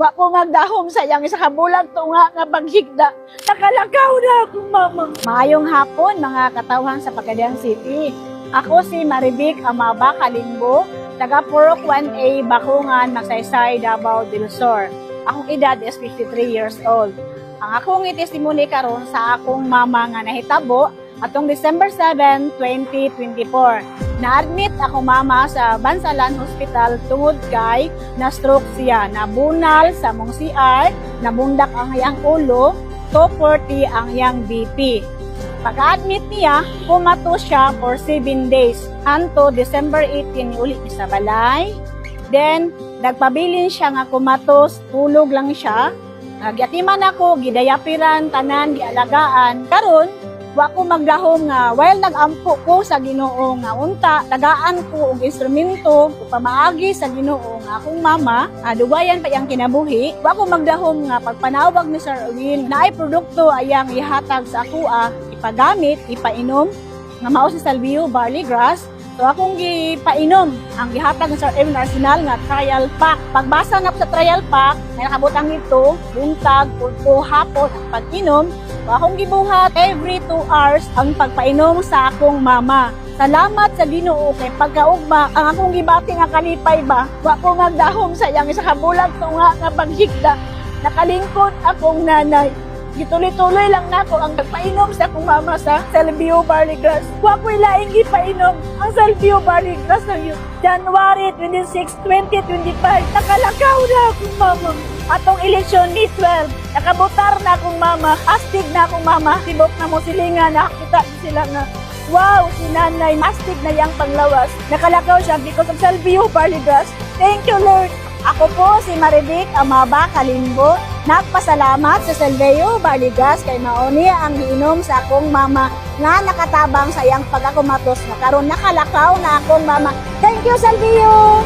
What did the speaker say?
Wa ko magdahom sa iyang isa ka bulag to nga paghigda. Nakalakaw na akong mama. Maayong hapon mga katawhan sa Pagadian City. Ako si Marivic Amaba Kalingbo, taga Purok 1A, Bakungan, Magsaysay, Davao del Sur. Akong edad is 53 years old. Ang akong itistimony karon sa akong mama nga nahitabo atong December 7, 2024. Na-admit ako mama sa Bansalan Hospital tungod kay na-stroke siya, nabunal sa mong CR, nabundak ang iyang ulo, 240 ang iyang BP. Pagka-admit niya, kumatos siya for 7 days. Hanto December 18 uli sa balay. Then, nagpabilin siya nga kumatos, tulog lang siya. Nagyatiman ako, gidayapiran, tanan, gialagaan. Karon, wa ko magdahom nga while nagampo ko sa Ginoo nga unta tagaan ko og instrumento ug pamaagi sa Ginoo nga akong mama duwayan pa iyang kinabuhi. Wa ko magdahom nga pagpanawag ni Sir Erwin na ay produkto ayang ihatag sa akoa ipagamit ipainom nga mao si Salvio Barley Grass. So akong gipainom ang gihatag ni Sir Erwin Arsenal nga trial pack. Pagbasa na ko sa trial pack nga nakabutang nito buntag o hapon ang pag-inom. Akong gibuhat every 2 hours ang pagpainom sa akong mama. Salamat sa Ginoo kay pagkaugma ang akong gibati nga kalipay ba. Wa ko magdahom sa iyang isa ka bulag to nga paghigda. Nakalingkod akong nanay. Gituloy-tuloy lang nako ang pagpainom sa akong mama sa Salvio Barley Grass. Wa ko ilaing gipainom ang Salvio Barley Grass ng January 26, 2025. Nakalakaw na akong mama. Atong eleksyon ni 12, nakabutar na akong mama, astig na akong mama, sibok na mo silingan, nakakita sila nga, wow, si nanay, astig na yang panglawas. Nakalakaw siya because of Salvio Barley Grass. Thank you, Lord. Ako po si Marivic Amaba Kalingbo. Nagpasalamat sa Salvio Barley Grass kay mauni ang giinom sa akong mama nga nakatabang sa iyang pagkakumatos na karon nakalakaw na akong mama. Thank you, Salvio!